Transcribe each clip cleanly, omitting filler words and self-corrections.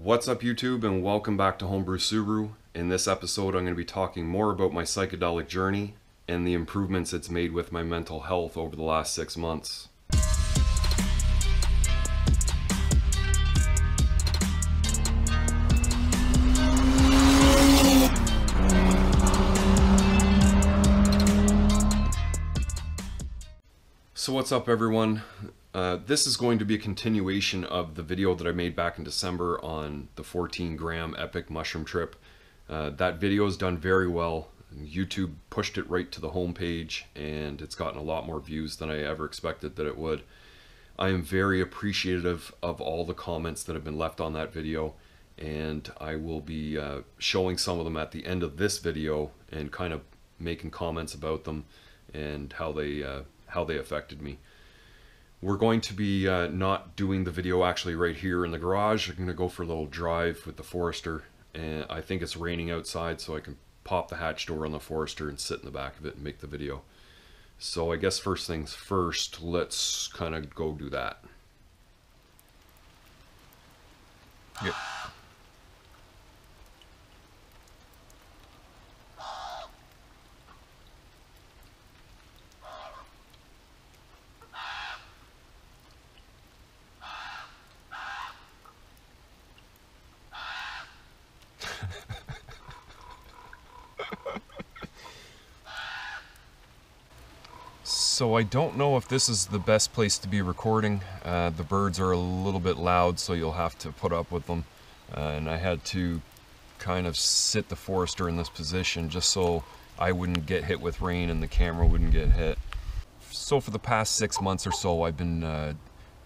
What's up YouTube, and welcome back to Homebrew Subaru. In this episode I'm going to be talking more about my psychedelic journey and the improvements it's made with my mental health over the last 6 months. So what's up everyone? This is going to be a continuation of the video that I made back in December on the 14-gram epic mushroom trip. That video has done very well. YouTube pushed it right to the homepage and it's gotten a lot more views than I ever expected that it would. I am very appreciative of all the comments that have been left on that video, and I will be showing some of them at the end of this video and kind of making comments about them and how they affected me. We're going to be not doing the video actually right here in the garage. I'm going to go for a little drive with the Forester, and I think it's raining outside, so I can pop the hatch door on the Forester and sit in the back of it and make the video. So I guess first things first, let's kind of go do that. Yeah. So I don't know if this is the best place to be recording. The birds are a little bit loud, so you'll have to put up with them. And I had to kind of sit the Forester in this position just so I wouldn't get hit with rain and the camera wouldn't get hit. So for the past 6 months or so, I've been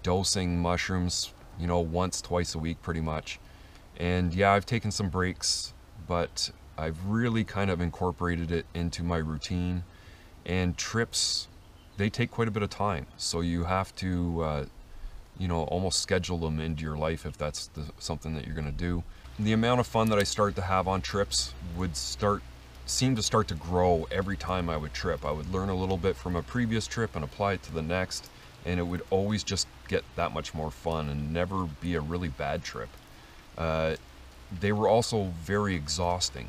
dosing mushrooms, you know, once, twice a week pretty much. And yeah, I've taken some breaks, but I've really kind of incorporated it into my routine. And trips, they take quite a bit of time, so you have to you know, almost schedule them into your life if that's something that you're going to do. The amount of fun that I started to have on trips would seem to start to grow every time I would trip. I would learn a little bit from a previous trip and apply it to the next, and it would always just get that much more fun and never be a really bad trip. They were also very exhausting.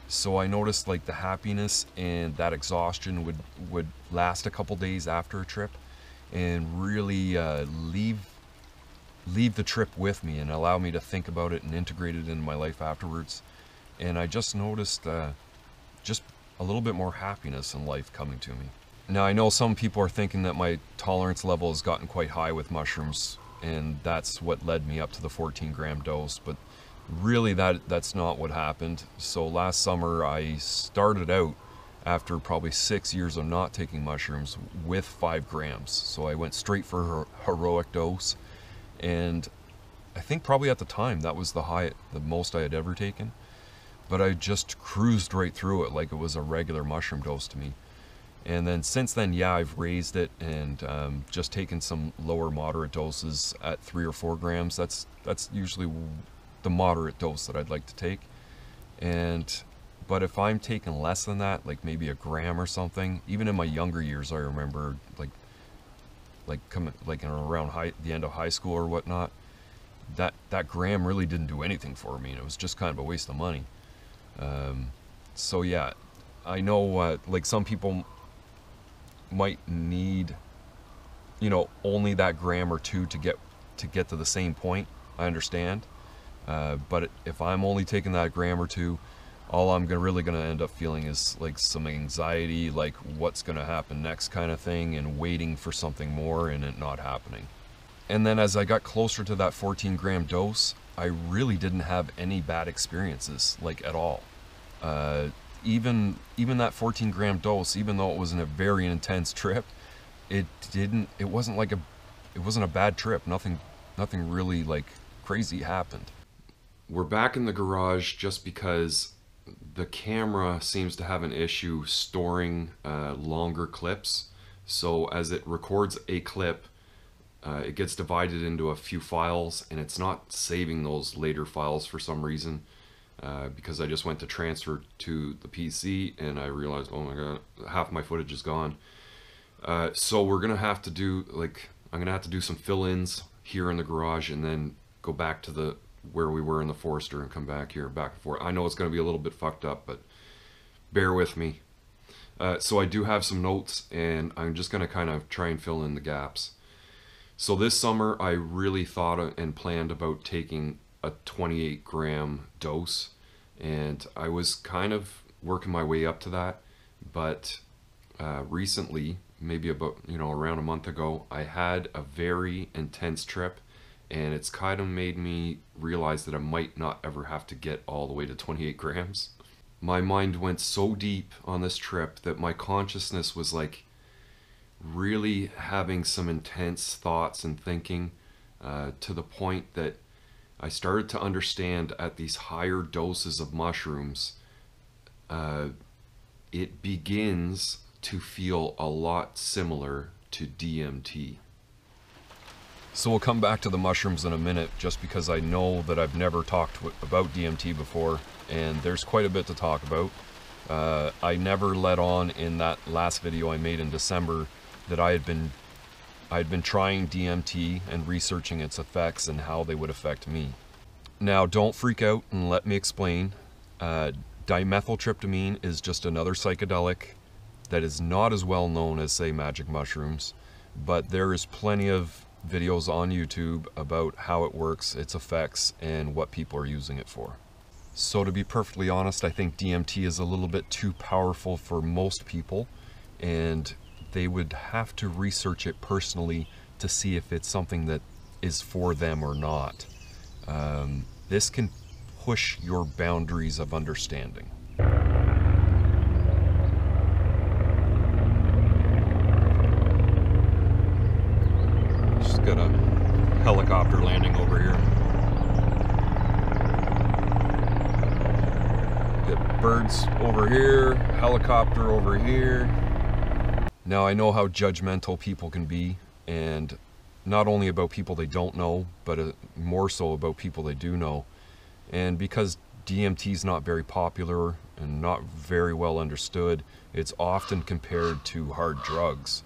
So I noticed like the happiness and that exhaustion would last a couple days after a trip and really leave the trip with me and allow me to think about it and integrate it into my life afterwards. And I just noticed just a little bit more happiness in life coming to me. Now I know some people are thinking that my tolerance level has gotten quite high with mushrooms, and that's what led me up to the 14-gram dose, but really that's not what happened. So last summer I started out, after probably 6 years of not taking mushrooms, with 5 grams. So I went straight for a heroic dose, and I think probably at the time that was the most I had ever taken. But I just cruised right through it like it was a regular mushroom dose to me. And then since then, yeah, I've raised it and just taken some lower moderate doses at 3 or 4 grams. That's usually the moderate dose that I'd like to take. But if I'm taking less than that, like maybe a gram or something, even in my younger years, I remember like around the end of high school or whatnot, that gram really didn't do anything for me, and it was just kind of a waste of money. So yeah, I know like some people might need, you know, only that gram or two to get to the same point. I understand. But if I'm only taking that gram or two, all I'm really going to end up feeling is like some anxiety, like what's going to happen next kind of thing, and waiting for something more and it not happening. And then as I got closer to that 14-gram dose, I really didn't have any bad experiences, like at all. Even that 14-gram dose, even though it was in a very intense trip, it wasn't a bad trip. Nothing really like crazy happened. We're back in the garage just because the camera seems to have an issue storing longer clips. So as it records a clip, it gets divided into a few files, and it's not saving those later files for some reason. Because I just went to transfer to the PC and I realized, oh my god, half my footage is gone. So we're gonna have to do I'm gonna have to do some fill-ins here in the garage and then go back to the where we were in the Forester and come back here, back and forth. I know it's going to be a little bit fucked up, but bear with me. So I do have some notes, and I'm just going to kind of try and fill in the gaps. So this summer, I really thought and planned about taking a 28 gram dose, and I was kind of working my way up to that. But recently, maybe about, around a month ago, I had a very intense trip, and it's kind of made me realize that I might not ever have to get all the way to 28 grams. My mind went so deep on this trip that my consciousness was like really having some intense thoughts and thinking, to the point that I started to understand at these higher doses of mushrooms, it begins to feel a lot similar to DMT. So we'll come back to the mushrooms in a minute, just because I know that I've never talked about DMT before, and there's quite a bit to talk about. I never let on in that last video I made in December that I had been trying DMT and researching its effects and how they would affect me. Now, don't freak out and let me explain. Dimethyltryptamine is just another psychedelic that is not as well known as, say, magic mushrooms, but there is plenty of videos on YouTube about how it works, its effects, and what people are using it for. So to be perfectly honest, I think DMT is a little bit too powerful for most people, and they would have to research it personally to see if it's something that is for them or not. This can push your boundaries of understanding. Just got a helicopter landing over here. Got birds over here, helicopter over here. Now, I know how judgmental people can be, and not only about people they don't know, but more so about people they do know. And because DMT is not very popular and not very well understood, it's often compared to hard drugs.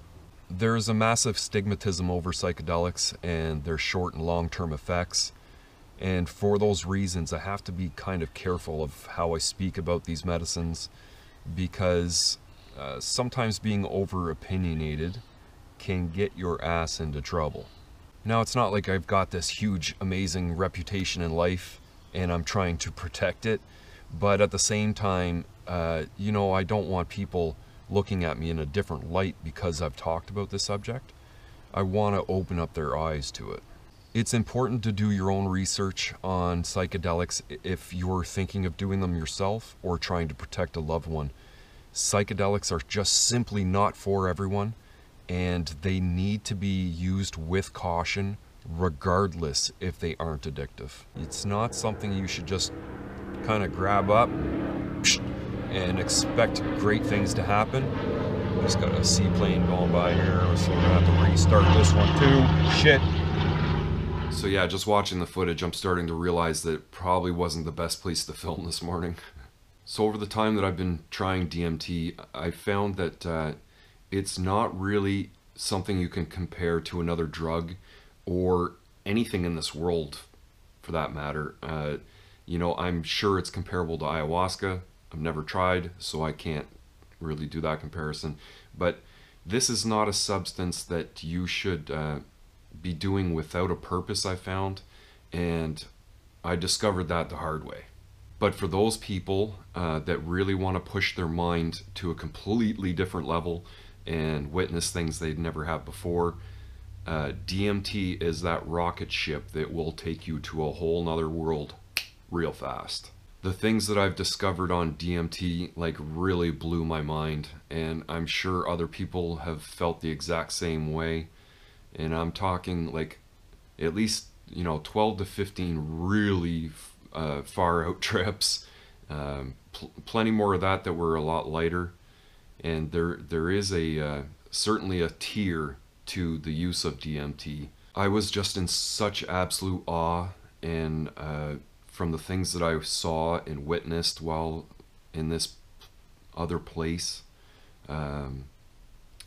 There is a massive stigmatism over psychedelics and their short and long-term effects. And for those reasons, I have to be kind of careful of how I speak about these medicines, because sometimes being over-opinionated can get your ass into trouble. Now, it's not like I've got this huge, amazing reputation in life and I'm trying to protect it, but at the same time, I don't want people looking at me in a different light because I've talked about this subject. I want to open up their eyes to it. It's important to do your own research on psychedelics if you're thinking of doing them yourself or trying to protect a loved one. Psychedelics are just simply not for everyone, and they need to be used with caution, regardless if they aren't addictive. It's not something you should just kind of grab up and expect great things to happen. Just got a seaplane going by here, so we're gonna have to restart this one too. Shit. So yeah, just watching the footage, I'm starting to realize that it probably wasn't the best place to film this morning. So over the time that I've been trying DMT, I found that it's not really something you can compare to another drug or anything in this world, for that matter. I'm sure it's comparable to ayahuasca. I've never tried, so I can't really do that comparison. But this is not a substance that you should be doing without a purpose, I found, and I discovered that the hard way. But for those people that really want to push their mind to a completely different level and witness things they'd never have before, DMT is that rocket ship that will take you to a whole nother world real fast. The things that I've discovered on DMT really blew my mind, and I'm sure other people have felt the exact same way. And I'm talking at least 12 to 15 really far out trips, plenty more of that were a lot lighter, and there is certainly a tier to the use of DMT. I was just in such absolute awe, and from the things that I saw and witnessed while in this other place,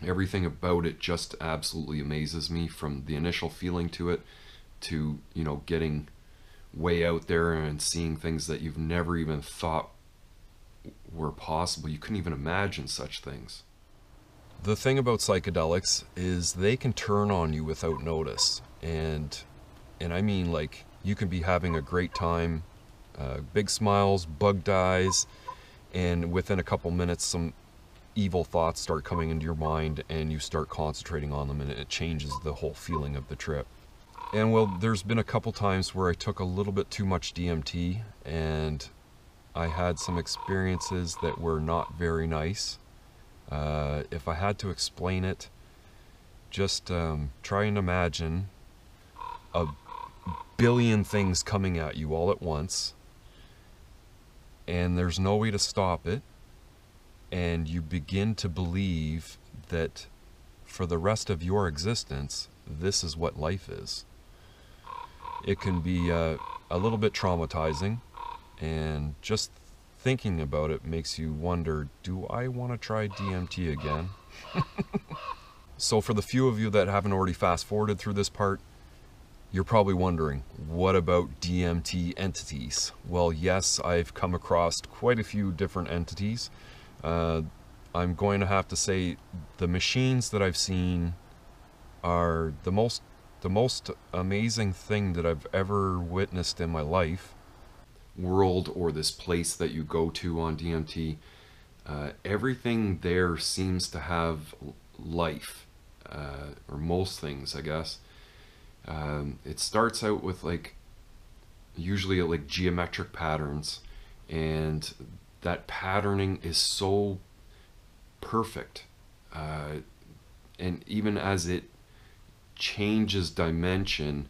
everything about it just absolutely amazes me, from the initial feeling to it to getting way out there and seeing things that you've never even thought were possible. You couldn't even imagine such things. The thing about psychedelics is they can turn on you without notice. And I mean, like, you can be having a great time, big smiles, bugged eyes, and within a couple minutes some evil thoughts start coming into your mind and you start concentrating on them, and it changes the whole feeling of the trip. And well, there's been a couple times where I took a little bit too much DMT and I had some experiences that were not very nice. If I had to explain it, just try and imagine a billion things coming at you all at once, and there's no way to stop it, and you begin to believe that for the rest of your existence, this is what life is. It can be a little bit traumatizing, and just thinking about it makes you wonder, do I want to try DMT again? So for the few of you that haven't already fast forwarded through this part, you're probably wondering, what about DMT entities? Well, yes, I've come across quite a few different entities. I'm going to have to say the machines that I've seen are the most amazing thing that I've ever witnessed in my life. World, or this place that you go to on DMT, everything there seems to have life, or most things, I guess. It starts out with usually like geometric patterns, and that patterning is so perfect, and even as it changes dimension,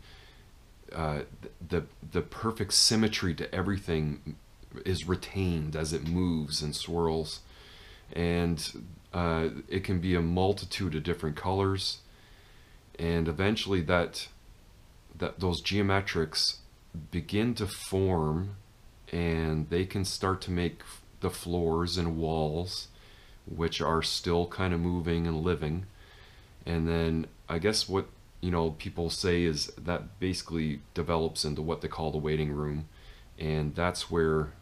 the perfect symmetry to everything is retained as it moves and swirls, and it can be a multitude of different colors, and eventually those geometrics begin to form, and they can start to make the floors and walls, which are still kind of moving and living. And then I guess what people say is that basically develops into what they call the waiting room, and that's where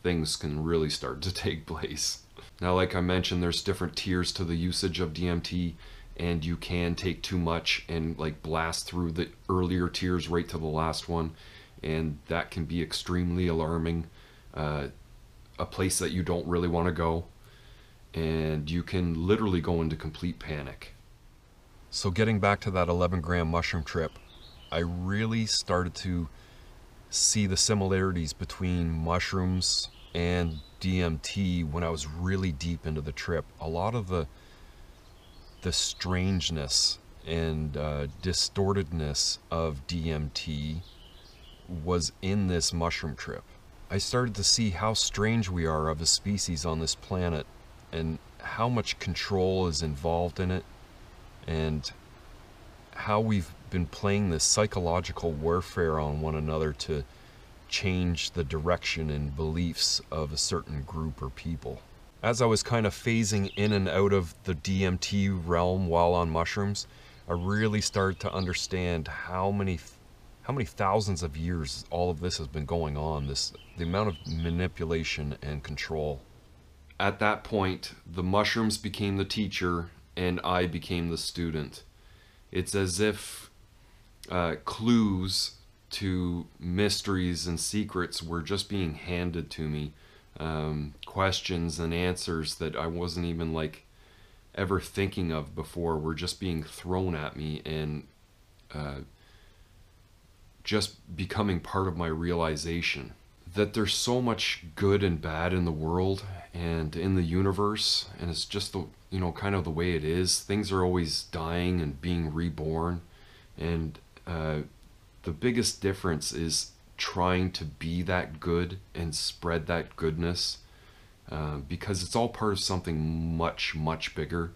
things can really start to take place. Now, like I mentioned, there's different tiers to the usage of DMT, and you can take too much and blast through the earlier tiers right to the last one, and that can be extremely alarming, a place that you don't really want to go, and you can literally go into complete panic. So getting back to that 11-gram mushroom trip, I really started to see the similarities between mushrooms and DMT when I was really deep into the trip. A lot of the strangeness and distortedness of DMT was in this mushroom trip. I started to see how strange we are of a species on this planet, and how much control is involved in it, and how we've been playing this psychological warfare on one another to change the direction and beliefs of a certain group or people. As I was kind of phasing in and out of the DMT realm while on mushrooms, I really started to understand how many thousands of years all of this has been going on, the amount of manipulation and control. At that point, the mushrooms became the teacher and I became the student. It's as if clues to mysteries and secrets were just being handed to me. Questions and answers that I wasn't even ever thinking of before were just being thrown at me, and just becoming part of my realization that there's so much good and bad in the world and in the universe, and it's just kind of the way it is. Things are always dying and being reborn, and the biggest difference is trying to be that good and spread that goodness, because it's all part of something much, much bigger,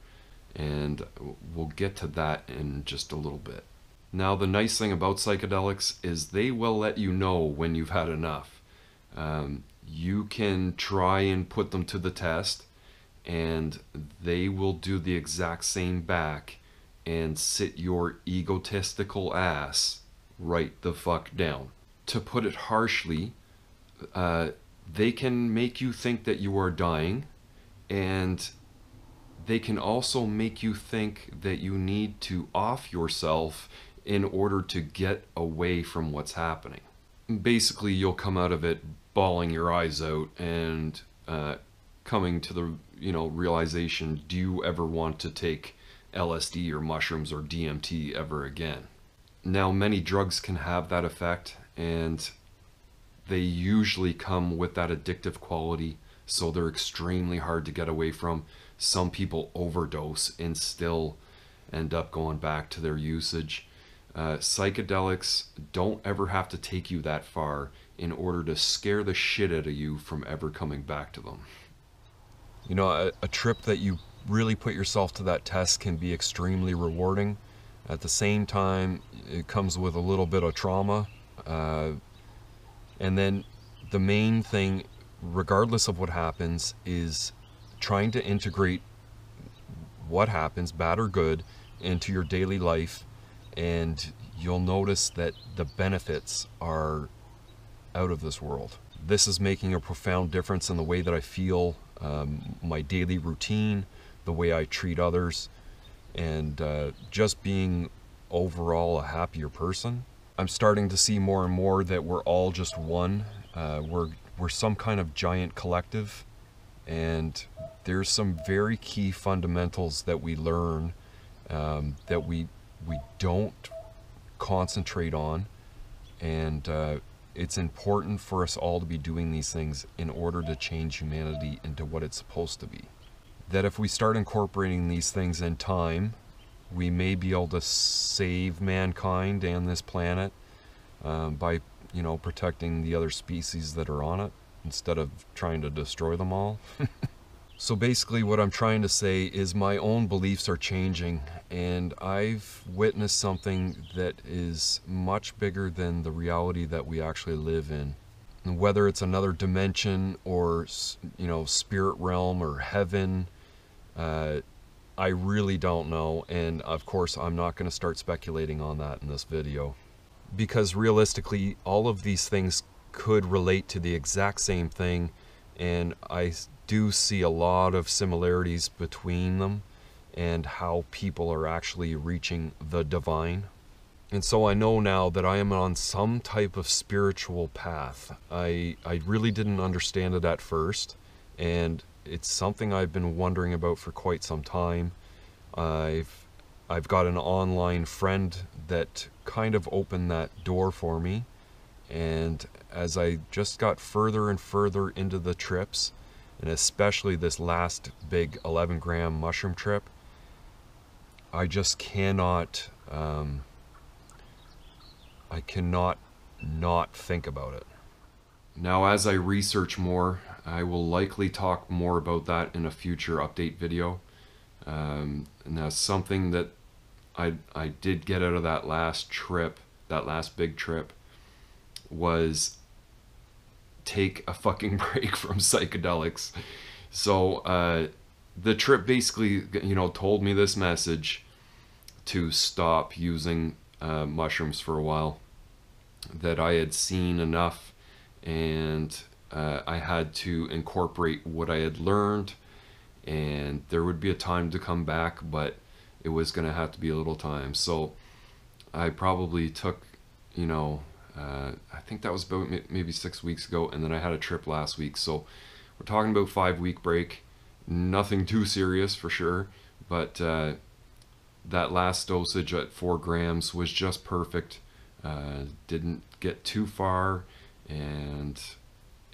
and we'll get to that in just a little bit. Now, the nice thing about psychedelics is they will let you know when you've had enough. You can try and put them to the test, and they will do the exact same back and sit your egotistical ass right the fuck down. To put it harshly, they can make you think that you are dying, and they can also make you think that you need to off yourself in order to get away from what's happening. Basically, you'll come out of it bawling your eyes out and coming to the realization, do you ever want to take LSD or mushrooms or DMT ever again? Now, many drugs can have that effect, and they usually come with that addictive quality, so they're extremely hard to get away from. Some people overdose and still end up going back to their usage. Psychedelics don't ever have to take you that far in order to scare the shit out of you from ever coming back to them. You know, a trip that you really put yourself to that test can be extremely rewarding. At the same time, it comes with a little bit of trauma. And then the main thing, regardless of what happens, is trying to integrate what happens, bad or good, into your daily life, and you'll notice that the benefits are out of this world. This is making a profound difference in the way that I feel, my daily routine, the way I treat others, and just being overall a happier person. I'm starting to see more and more that we're all just one. We're some kind of giant collective, and there's some very key fundamentals that we learn that we don't concentrate on, and it's important for us all to be doing these things in order to change humanity into what it's supposed to be. That if we start incorporating these things in time, we may be able to save mankind and this planet by, protecting the other species that are on it instead of trying to destroy them all. So basically what I'm trying to say is my own beliefs are changing, and I've witnessed something that is much bigger than the reality that we actually live in. And whether it's another dimension or, spirit realm or heaven, I really don't know, and of course I'm not going to start speculating on that in this video, because realistically all of these things could relate to the exact same thing, and I do see a lot of similarities between them and how people are actually reaching the divine. And so I know now that I am on some type of spiritual path. I really didn't understand it at first, and it's something I've been wondering about for quite some time. I've got an online friend that kind of opened that door for me, and as I just got further and further into the trips, and especially this last big 11-gram mushroom trip, I just cannot not think about it. Now, as I research more, I will likely talk more about that in a future update video. And that's something that I did get out of that last trip, that last big trip, was take a fucking break from psychedelics. So the trip basically, told me this message to stop using mushrooms for a while, that I had seen enough, and I had to incorporate what I had learned, and there would be a time to come back, but it was going to have to be a little time. So I probably took, I think that was about maybe 6 weeks ago, and then I had a trip last week. So we're talking about 5-week break. Nothing too serious for sure, but that last dosage at 4 grams was just perfect. Didn't get too far, and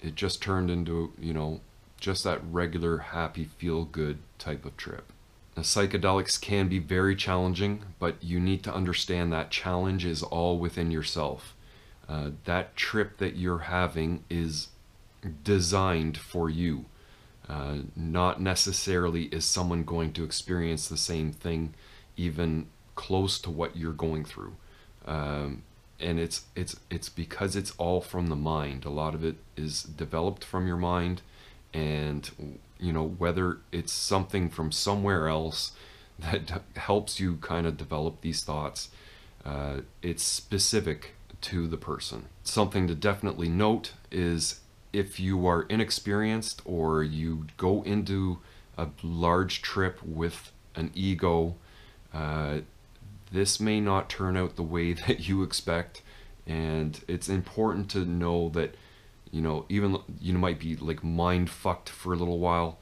it just turned into, just that regular happy feel-good type of trip. Now, psychedelics can be very challenging, but you need to understand that challenge is all within yourself. That trip that you're having is designed for you. Not necessarily is someone going to experience the same thing, even close to what you're going through. And it's because it's all from the mind. A lot of it is developed from your mind, and whether it's something from somewhere else that helps you kind of develop these thoughts, it's specific to the person. Something to definitely note is if you are inexperienced or you go into a large trip with an ego, this may not turn out the way that you expect. And it's important to know that, you know, even you might be like mind fucked for a little while,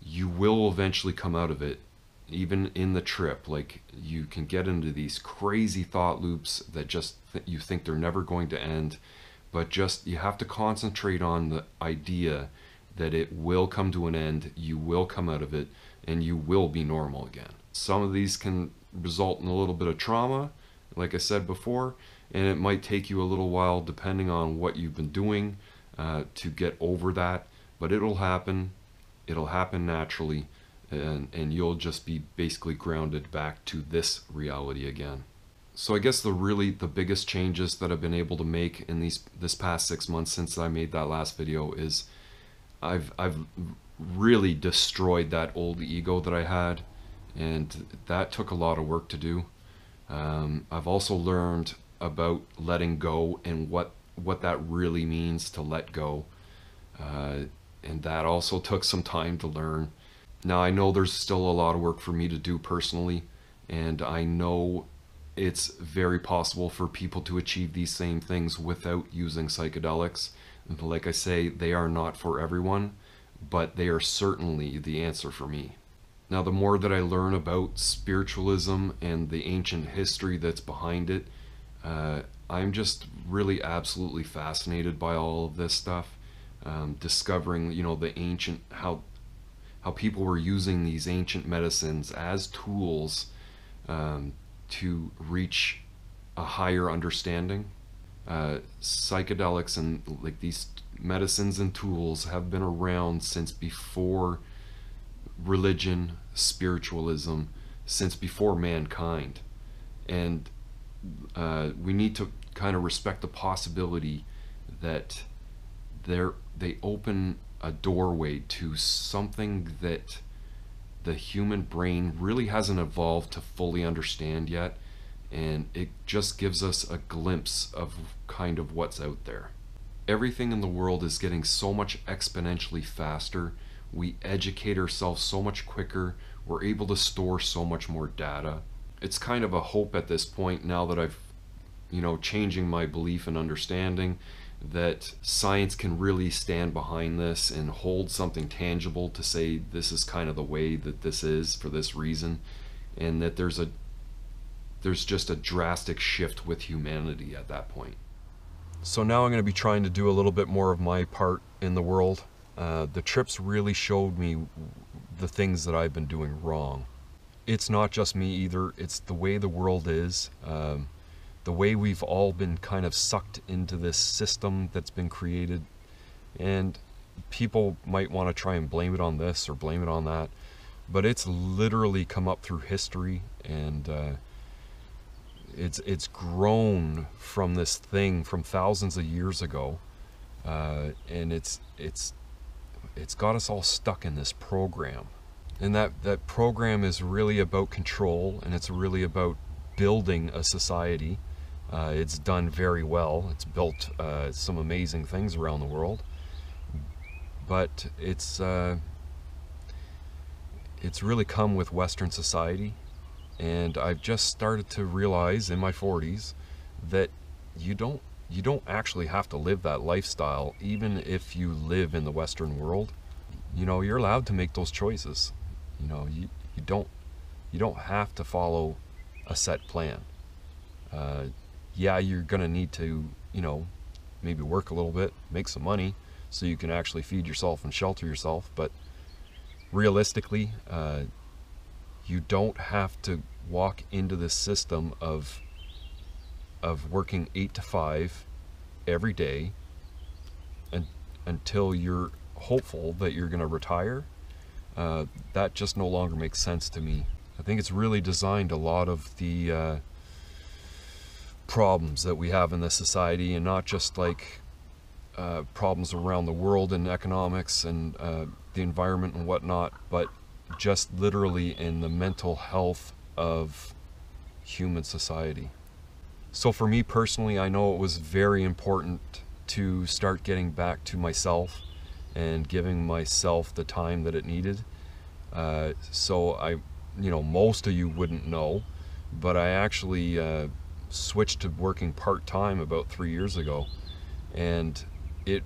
you will eventually come out of it. Even in the trip, like, you can get into these crazy thought loops that just you think they're never going to end, but just you have to concentrate on the idea that it will come to an end, you will come out of it, and you will be normal again. Some of these can result in a little bit of trauma, like I said before, and it might take you a little while depending on what you've been doing to get over that, but it'll happen naturally, and you'll just be basically grounded back to this reality again. So I guess the biggest changes that I've been able to make in this past 6 months since I made that last video is I've really destroyed that old ego that I had, and that took a lot of work to do. I've also learned about letting go and what that really means to let go, and that also took some time to learn. Now I know there's still a lot of work for me to do personally, and I know it's very possible for people to achieve these same things without using psychedelics. And like I say, they are not for everyone, but they are certainly the answer for me. Now, the more that I learn about spiritualism and the ancient history that's behind it, I'm just really absolutely fascinated by all of this stuff. Discovering, you know, the ancient, how people were using these ancient medicines as tools to reach a higher understanding. Psychedelics and like these medicines and tools have been around since before religion, spiritualism, since before mankind. And we need to kind of respect the possibility that they open a doorway to something that the human brain really hasn't evolved to fully understand yet, and it just gives us a glimpse of kind of what's out there. Everything in the world is getting so much exponentially faster. We educate ourselves so much quicker. We're able to store so much more data. It's kind of a hope at this point, now that I've, you know, changing my belief and understanding that science can really stand behind this and hold something tangible to say this is kind of the way that this is for this reason, and that there's just a drastic shift with humanity at that point. So now I'm going to be trying to do a little bit more of my part in the world. The trips really showed me the things that I've been doing wrong. It's not just me either, it's the way the world is. The way we've all been kind of sucked into this system that's been created, and people might want to try and blame it on this or blame it on that, but it's literally come up through history, and it's grown from this thing from thousands of years ago, and it's got us all stuck in this program, and that program is really about control, and it's really about building a society. It's done very well. It's built some amazing things around the world, but it's really come with Western society, and I've just started to realize in my 40s that you don't actually have to live that lifestyle, even if you live in the Western world. You know, you're allowed to make those choices. You know, you don't have to follow a set plan. Yeah, you're gonna need to, you know, maybe work a little bit, make some money so you can actually feed yourself and shelter yourself, but realistically, you don't have to walk into this system of working 8 to 5 every day until you're hopeful that you're gonna retire. That just no longer makes sense to me. I think it's really designed a lot of the problems that we have in this society, and not just like problems around the world and economics and the environment and whatnot, but just literally in the mental health of human society. So for me personally, I know it was very important to start getting back to myself and giving myself the time that it needed. So most of you wouldn't know, but I actually switched to working part-time about 3 years ago, and it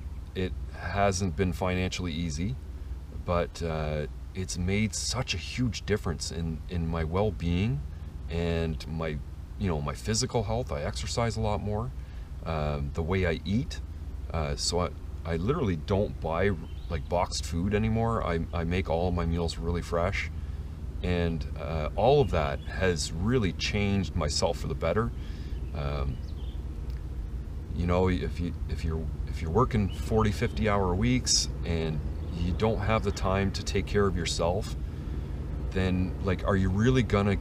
hasn't been financially easy, but it's made such a huge difference in my well-being and my physical health. I exercise a lot more, the way I eat. So I literally don't buy like boxed food anymore. I make all of my meals really fresh, and all of that has really changed myself for the better. If you're working 40-50 hour weeks and you don't have the time to take care of yourself, then like, are you really gonna,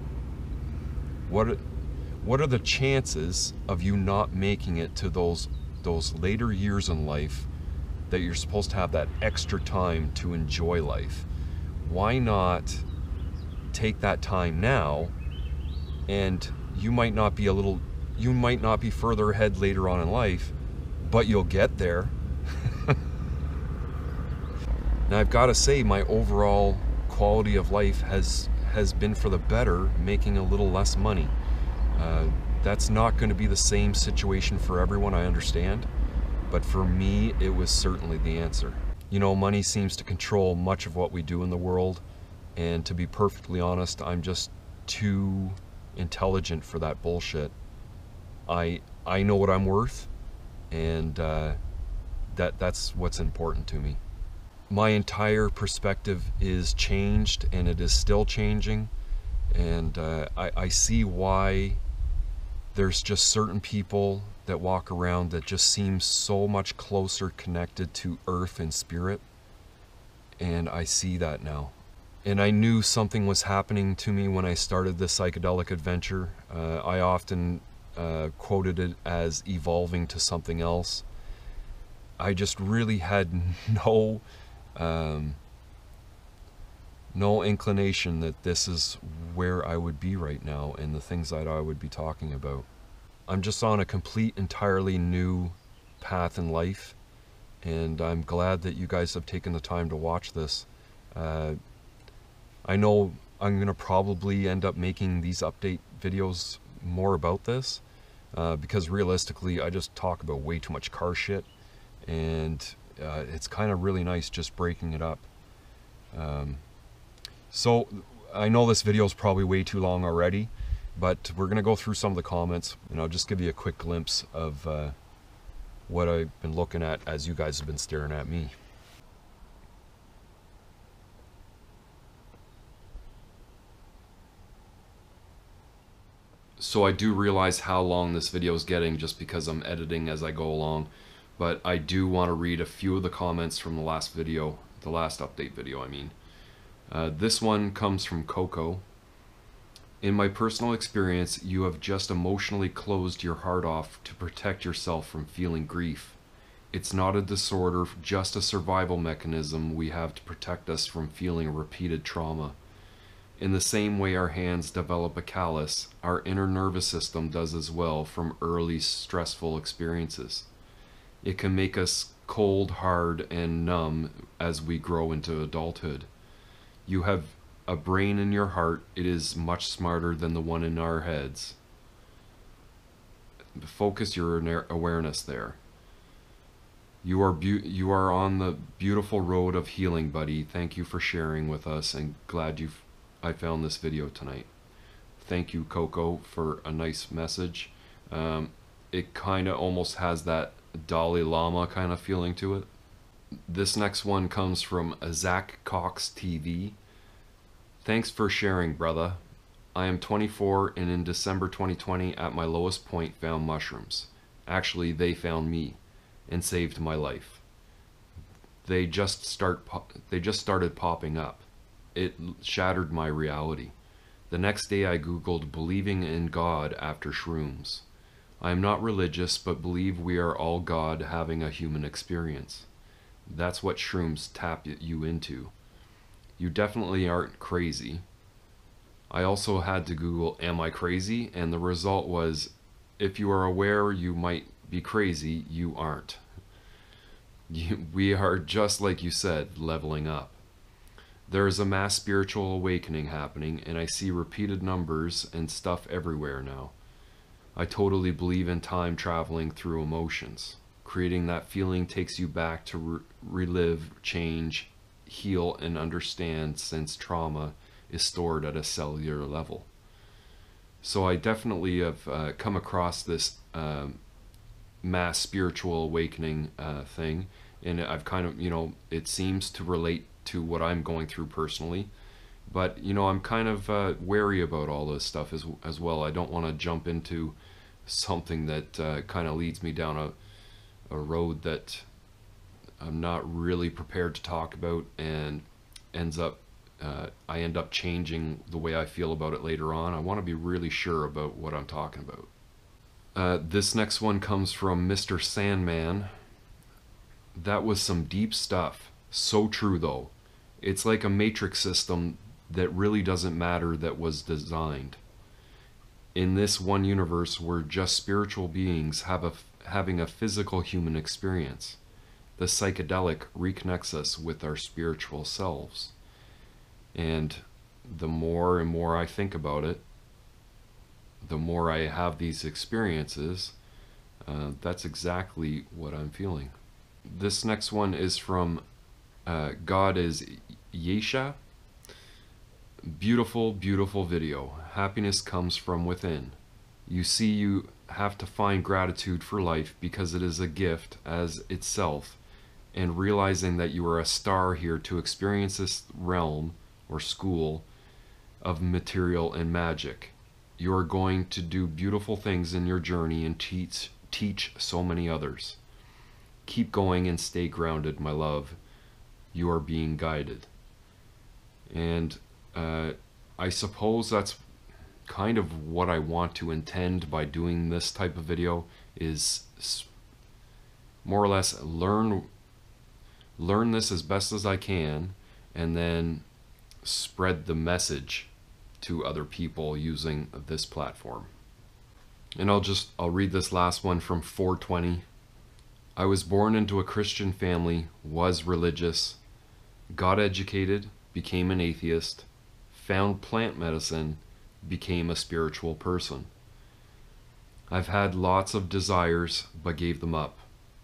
what are the chances of you not making it to those later years in life that you're supposed to have that extra time to enjoy life? Why not take that time now? And you might not be further ahead later on in life, but you'll get there. Now I've got to say, my overall quality of life has been for the better, making a little less money. That's not going to be the same situation for everyone, I understand, but for me it was certainly the answer. Money seems to control much of what we do in the world, and to be perfectly honest, I'm just too intelligent for that bullshit. I know what I'm worth, and that's what's important to me. My entire perspective is changed, and it is still changing, and I see why there's just certain people that walk around that just seem so much closer connected to earth and spirit, and I see that now. And I knew something was happening to me when I started this psychedelic adventure. I often quoted it as evolving to something else. I just really had no inclination that this is where I would be right now and the things that I would be talking about. I'm just on a entirely new path in life, and I'm glad that you guys have taken the time to watch this. I know I'm going to probably end up making these update videos more about this, because realistically I just talk about way too much car shit, and it's kind of really nice just breaking it up. So I know this video is probably way too long already, but we're going to go through some of the comments, and I'll just give you a quick glimpse of what I've been looking at as you guys have been staring at me. So I do realize how long this video is getting just because I'm editing as I go along, but I do want to read a few of the comments from the last video, the last update video, I mean. This one comes from Coco. In my personal experience, you have just emotionally closed your heart off to protect yourself from feeling grief. It's not a disorder, just a survival mechanism we have to protect us from feeling repeated trauma. In the same way our hands develop a callus, our inner nervous system does as well from early stressful experiences. It can make us cold, hard, and numb as we grow into adulthood. You have a brain in your heart. It is much smarter than the one in our heads. Focus your awareness there. You are on the beautiful road of healing, buddy. Thank you for sharing with us, and glad I found this video tonight. Thank you, Coco, for a nice message. It kind of almost has that Dalai Lama kind of feeling to it. This next one comes from Zach Cox TV. Thanks for sharing, brother. I am 24, and in December 2020, at my lowest point, found mushrooms. Actually, they found me and saved my life. They just started popping up. It shattered my reality. The next day I googled believing in God after shrooms. I am not religious, but believe we are all God having a human experience. That's what shrooms tap you into. You definitely aren't crazy. I also had to Google, am I crazy? And the result was, if you are aware you might be crazy, you aren't. We are, just like you said, leveling up. There is a mass spiritual awakening happening, and I see repeated numbers and stuff everywhere now. I totally believe in time traveling through emotions. Creating that feeling takes you back to relive, change, heal, and understand, since trauma is stored at a cellular level. So I definitely have come across this mass spiritual awakening thing, and I've kind of, it seems to relate to what I'm going through personally. But I'm kind of wary about all this stuff as well. I don't want to jump into something that kind of leads me down a road that I'm not really prepared to talk about, and I end up changing the way I feel about it later on. I want to be really sure about what I'm talking about. This next one comes from Mr. Sandman. That was some deep stuff. So true though. It's like a matrix system that really doesn't matter that was designed. In this one universe, we're just spiritual beings having a physical human experience. The psychedelic reconnects us with our spiritual selves. And the more and more I think about it, the more I have these experiences, that's exactly what I'm feeling. This next one is from God is Yesha. Beautiful, beautiful video. Happiness comes from within. You see, you have to find gratitude for life because it is a gift as itself, and realizing that you are a star here to experience this realm or school of material and magic. You are going to do beautiful things in your journey and teach so many others. Keep going and stay grounded, my love. You are being guided. And I suppose that's kind of what I want to intend by doing this type of video, is more or less learn this as best as I can, and then spread the message to other people using this platform. And I'll read this last one from 420. I was born into a Christian family, was religious, got educated, became an atheist, found plant medicine, became a spiritual person. I've had lots of desires, but gave them up.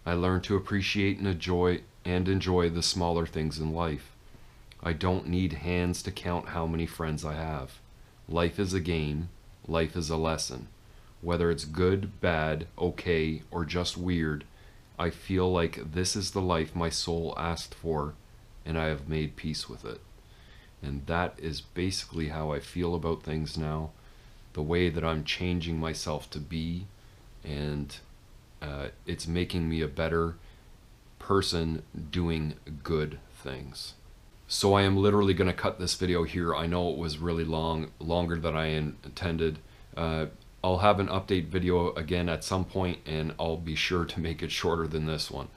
I learned to appreciate and enjoy the smaller things in life. I don't need hands to count how many friends I have. Life is a game. Life is a lesson. Whether it's good, bad, okay, or just weird, I feel like this is the life my soul asked for, and I have made peace with it. And that is basically how I feel about things now, the way that I'm changing myself to be, and it's making me a better person doing good things. So I am literally going to cut this video here. I know it was really longer than I intended. I'll have an update video again at some point, and I'll be sure to make it shorter than this one.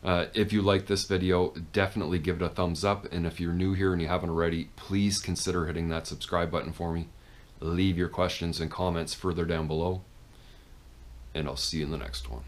If you like this video, definitely give it a thumbs up, and if you're new here and you haven't already, please consider hitting that subscribe button for me. Leave your questions and comments further down below, and I'll see you in the next one.